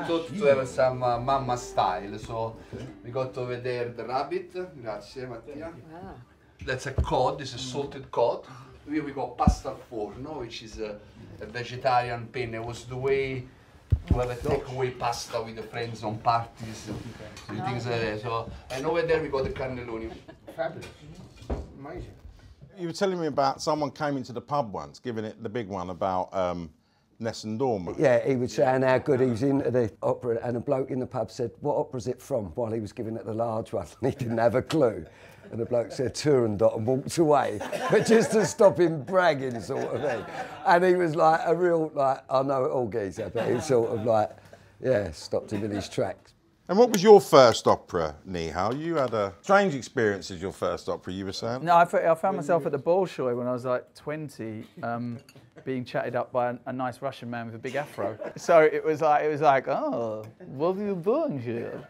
thought to have some Mamma style, so we got over there the rabbit. Grazie, Mattia. Wow. That's a cod, this is salted cod. Here we got pasta al forno, which is a vegetarian penne. It was the way to have a takeaway pasta with the friends on parties, and things like that. So, and over there we got the cannelloni. Fabulous. Amazing. You were telling me about someone came into the pub once, giving it the big one about Nessun Dorma. Yeah, he was saying how good he was into the opera, and a bloke in the pub said, "What opera's it from?" while he was giving it the large one, and he didn't have a clue. And the bloke said Turandot and walked away, but just to stop him bragging, sort of thing. And he was like a real, like, I know it all geezer, but he was sort of like, yeah, stopped him in his tracks. And what was your first opera, Nihal? You had a strange experience as your first opera, you were saying? No, I found myself at the Bolshoi when I was like 20, being chatted up by a nice Russian man with a big afro. So it was like, oh, what are you doing here?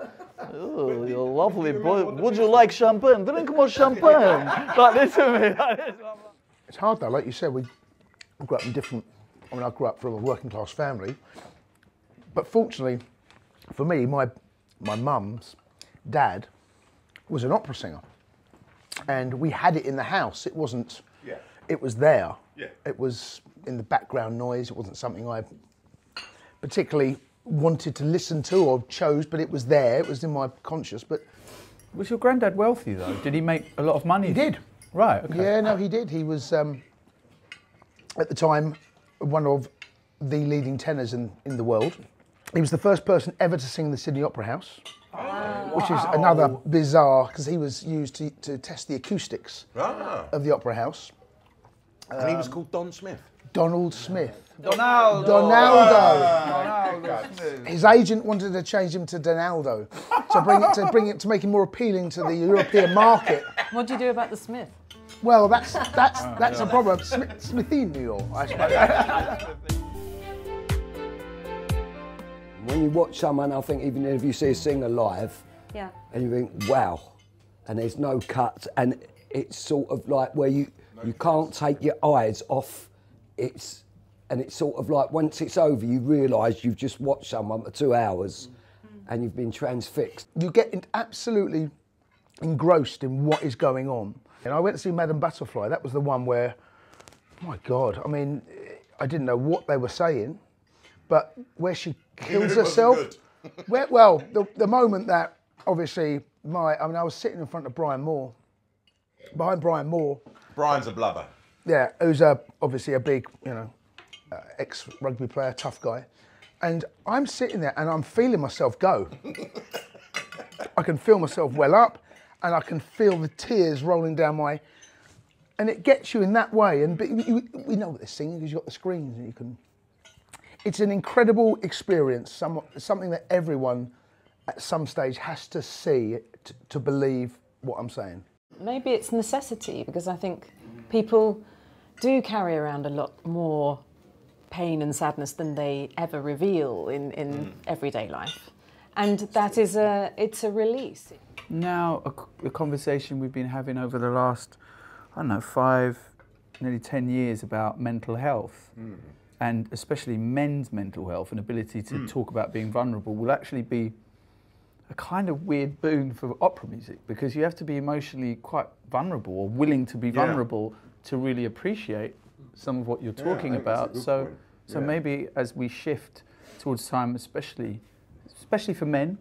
Oh, you're lovely boy. Would you like champagne? Drink more champagne. Like this to me. Like this. It's hard though, like you said, we grew up in different, I mean, I grew up from a working class family, but fortunately for me, my mum's dad was an opera singer, and we had it in the house. It wasn't, it was there. Yeah. It was in the background noise. It wasn't something I particularly wanted to listen to or chose, but it was there. It was in my conscious. But was your granddad wealthy though? Did he make a lot of money? He did. Right. Okay. Yeah, no, he did. He was at the time one of the leading tenors in the world. He was the first person ever to sing the Sydney Opera House, which is another bizarre, because he was used to test the acoustics of the Opera House. And he was called Don Smith. Donald Smith. Donaldo. Smith. His agent wanted to change him to Donaldo to make him more appealing to the European market. What do you do about the Smith? Well, that's a problem. Smithy in New York, I suppose. When you watch someone, I think even if you see a singer live, and you think, wow, and there's no cuts, and it's sort of like where you can't take your eyes off. It's sort of like once it's over, you realise you've just watched someone for 2 hours, and you've been transfixed. You get absolutely engrossed in what is going on. And I went to see Madame Butterfly. That was the one where, oh my God, I mean, I didn't know what they were saying, but where she kills herself. The moment that obviously I was sitting in front of Brian Moore, behind Brian Moore. Brian's a blubber. Yeah, who's obviously a big, ex-rugby player, tough guy. And I'm sitting there and I'm feeling myself go. I can feel myself well up, and I can feel the tears rolling down and it gets you in that way. And we know what they're singing because you've got the screens and you can. It's an incredible experience, something that everyone at some stage has to see to believe what I'm saying. Maybe it's necessity, because I think people do carry around a lot more pain and sadness than they ever reveal in everyday life. And that is it's a release. Now, a conversation we've been having over the last, I don't know, 5, nearly 10 years about mental health. And especially men's mental health and ability to talk about being vulnerable will actually be a kind of weird boon for opera music, because you have to be emotionally quite vulnerable or willing to be vulnerable to really appreciate some of what you're talking about. So maybe as we shift towards time, especially for men,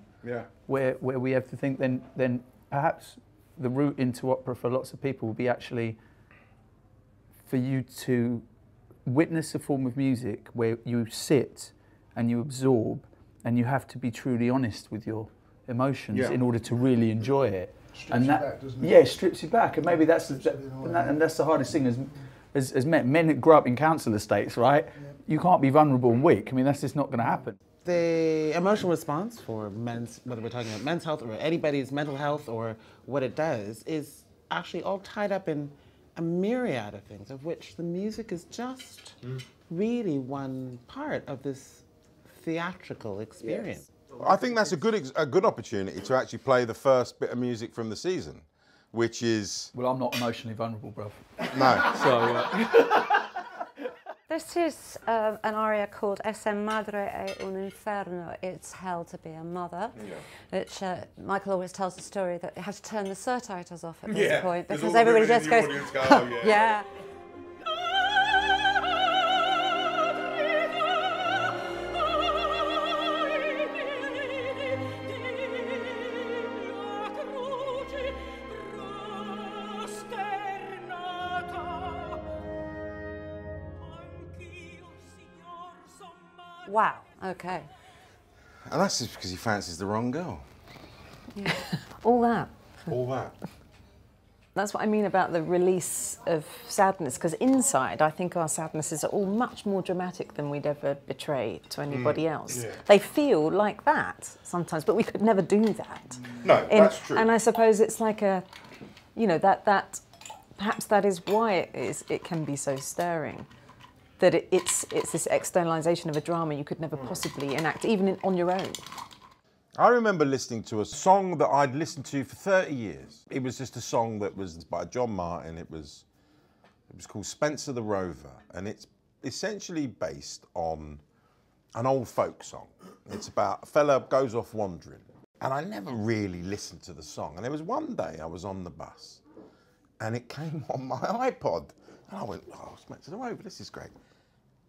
where we have to think, then perhaps the route into opera for lots of people will be actually for you to witness a form of music where you sit and you absorb, and you have to be truly honest with your emotions in order to really enjoy it. Strips you back, and maybe that's the hardest thing as men. Men that grow up in council estates, right? You can't be vulnerable and weak. I mean, that's just not going to happen. The emotional response for men's, whether we're talking about men's health or anybody's mental health or what it does, is actually all tied up in a myriad of things, of which the music is just really one part of this theatrical experience. I think that's a good opportunity to actually play the first bit of music from the season, which is... Well, I'm not emotionally vulnerable, bruv. No. So... This is an aria called Es madre e un inferno. It's hell to be a mother, which Michael always tells the story that they had to turn the surtitles off at this point because everybody just goes, yeah. Wow, okay. And that's just because he fancies the wrong girl. Yeah. All that. All that. That's what I mean about the release of sadness, because inside I think our sadnesses are all much more dramatic than we'd ever betray to anybody else. Yeah. They feel like that sometimes, but we could never do that. No, that's true. And I suppose it's like a, you know, that perhaps that is why it can be so stirring. That it's this externalisation of a drama you could never possibly enact, even on your own. I remember listening to a song that I'd listened to for 30 years. It was just a song that was by John Martin. It was called Spencer the Rover, and it's essentially based on an old folk song. It's about a fella goes off wandering, and I never really listened to the song. And there was one day I was on the bus, and it came on my iPod. And I went, oh, Spencer the Rover, this is great.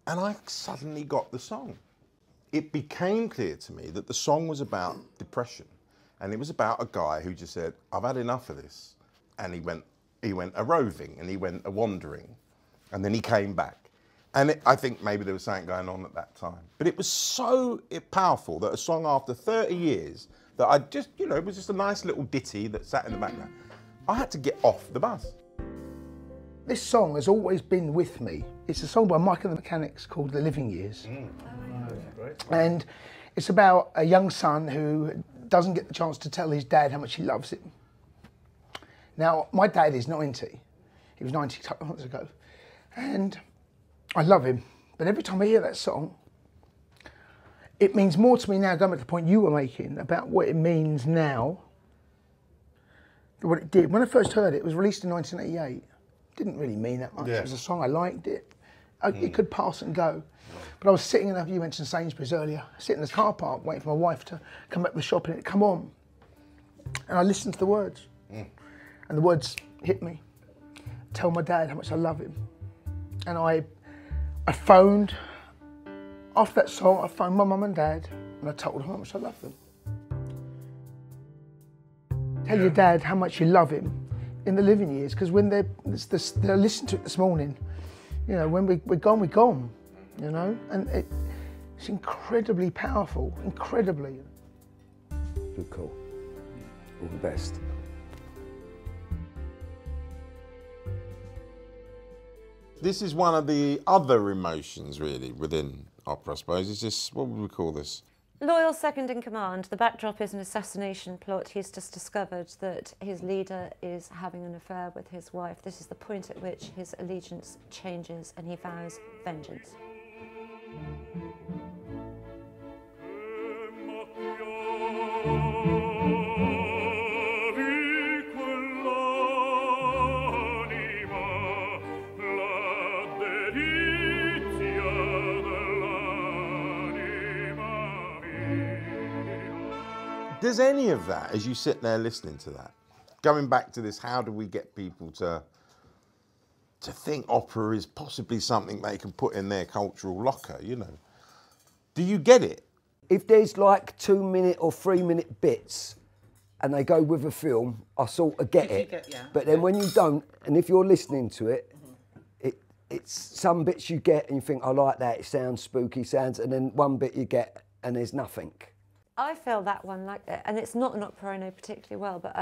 And I suddenly got the song. It became clear to me that the song was about depression. And it was about a guy who just said, I've had enough of this. And he went a roving and he went a wandering. And then he came back. And I think maybe there was something going on at that time. But it was so powerful that a song after 30 years that I just, you know, it was just a nice little ditty that sat in the background. I had to get off the bus. This song has always been with me. It's a song by Mike and the Mechanics called The Living Years. And it's about a young son who doesn't get the chance to tell his dad how much he loves him. Now, my dad is 90. He was 90 a couple of months ago. And I love him. But every time I hear that song, it means more to me now, going back to the point you were making about what it means now than what it did. When I first heard it, it was released in 1988. Didn't really mean that much. It was a song, I liked it. It could pass and go. But I was sitting in, you mentioned Sainsbury's earlier, sitting in the car park waiting for my wife to come back from the shop and it'd come on. And I listened to the words. And the words hit me. Tell my dad how much I love him. And I phoned, after that song, I phoned my mum and dad and I told them how much I love them. Tell your dad how much you love him in the living years, because when they're listening to it this morning, you know, when we're gone, you know, and it's incredibly powerful, incredibly. Good call. All the best. This is one of the other emotions, really, within opera, I suppose. It's just, what would we call this? Loyal second in command. The backdrop is an assassination plot. He's just discovered that his leader is having an affair with his wife. This is the point at which his allegiance changes and he vows vengeance. Does any of that, as you sit there listening to that, going back to this, how do we get people to think opera is possibly something they can put in their cultural locker, you know? Do you get it? If there's like 2-minute or 3-minute bits and they go with a film, I sort of get it. But then when you don't, and if you're listening to it, it's some bits you get and you think, I like that, it sounds spooky, and then one bit you get and there's nothing. I feel that one like that, and it's not an opera I know particularly well, but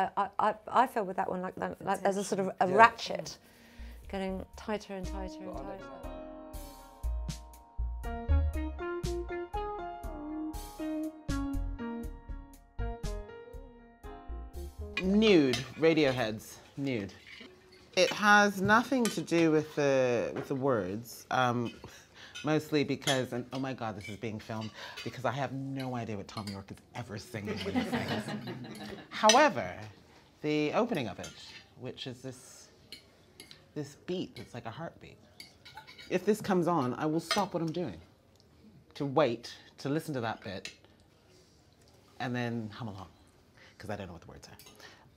I feel with that one like that, like there's a sort of a ratchet getting tighter and tighter and tighter. Nude, Radiohead's Nude. It has nothing to do with the words. Mostly because, and oh my God, this is being filmed, because I have no idea what Tom York is ever singing when he sings. However, the opening of it, which is this beat that's like a heartbeat, if this comes on, I will stop what I'm doing to wait, to listen to that bit, and then hum along, because I don't know what the words are.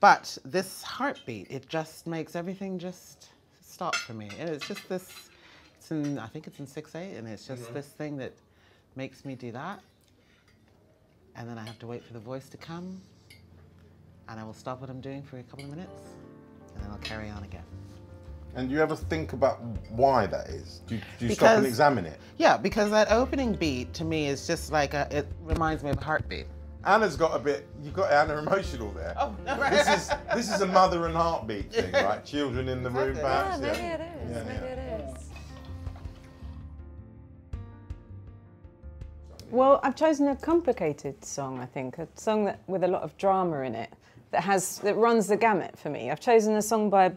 But this heartbeat, it just makes everything just stop for me. And it's just this, I think it's in 6/8, and it's just this thing that makes me do that. And then I have to wait for the voice to come, and I will stop what I'm doing for a couple of minutes, and then I'll carry on again. And do you ever think about why that is? Do you stop and examine it? Yeah, because that opening beat to me is just like, it reminds me of a heartbeat. Anna's got a bit, you got Anna emotional there. Oh, no, right. This is a mother and heartbeat thing, right? Children in the room, perhaps. Yeah, maybe it is, maybe it is. Well, I've chosen a complicated song, I think, a song with a lot of drama in it, that runs the gamut for me. I've chosen a song by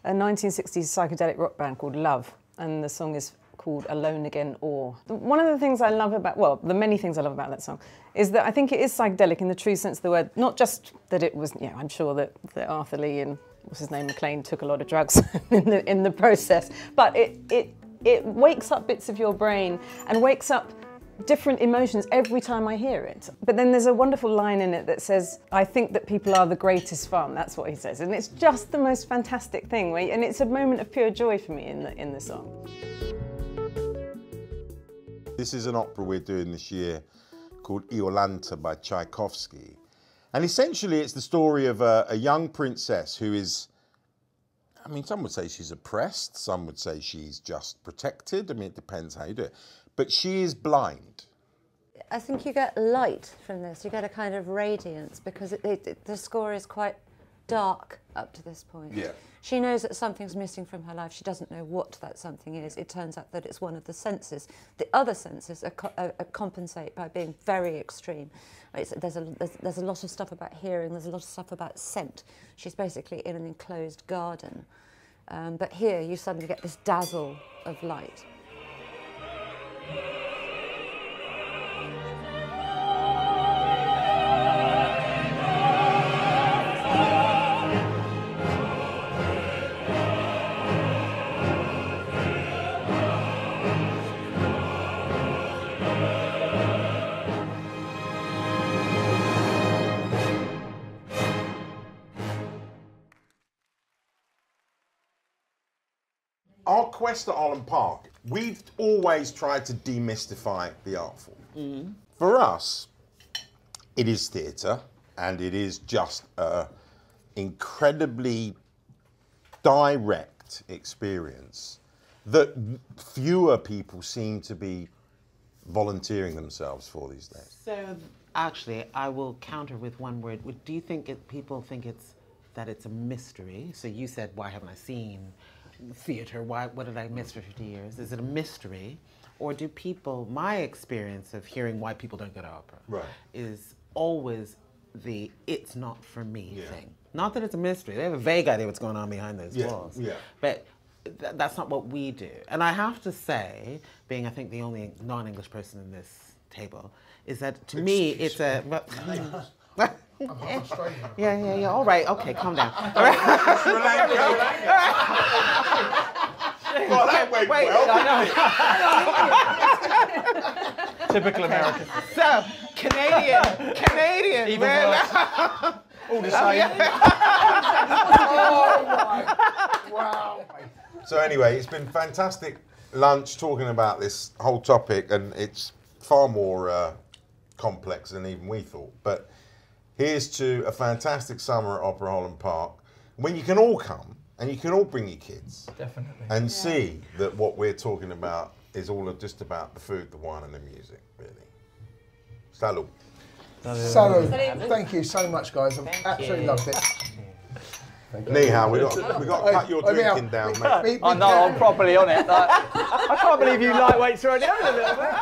a 1960s psychedelic rock band called Love, and the song is called Alone Again Or. One of the things I love about, well, the many things I love about that song, is that I think it is psychedelic in the true sense of the word. Not just that it was, I'm sure that Arthur Lee and, what's his name, McLean took a lot of drugs in the process, but it wakes up bits of your brain and wakes up different emotions every time I hear it. But then there's a wonderful line in it that says, I think that people are the greatest fun. That's what he says. And it's just the most fantastic thing. And it's a moment of pure joy for me in the song. This is an opera we're doing this year called Iolanta by Tchaikovsky. And essentially it's the story of a young princess who is, I mean, some would say she's oppressed, some would say she's just protected. I mean, it depends how you do it. But she is blind. I think you get light from this. You get a kind of radiance because the score is quite dark up to this point. Yeah. She knows that something's missing from her life. She doesn't know what that something is. It turns out that it's one of the senses. The other senses compensate by being very extreme. There's a lot of stuff about hearing. There's a lot of stuff about scent. She's basically in an enclosed garden. But here you suddenly get this dazzle of light. Our quest at Holland Park, we've always tried to demystify the art form. Mm-hmm. For us, it is theatre, and it is just an incredibly direct experience that fewer people seem to be volunteering themselves for these days. So, actually, I will counter with one word. Do you think people think that it's a mystery? So you said, why haven't I seen theatre? What did I miss for 50 years? Is it a mystery? Or do people, my experience of hearing why people don't go to opera is always the it's not for me thing. Not that it's a mystery. They have a vague idea what's going on behind those walls. Yeah. But that's not what we do. And I have to say, being I think the only non-English person in this table, is that to me it's a... Yeah. All right. Okay, calm down. All right. Well, that went well. Typical American. So, Canadian, even man. worse. All the same. Oh my, wow. So anyway, it's been fantastic lunch talking about this whole topic, and it's far more complex than even we thought. But here's to a fantastic summer at Opera Holland Park, when you can all come and you can all bring your kids. Definitely. And see that what we're talking about is all just about the food, the wine and the music, really. Salud. Salud. Thank you so much, guys. I've absolutely loved it. Nihal, we got to cut your drinking down, mate. I know, I'm properly on it. I can't believe you lightweights are only having a little bit.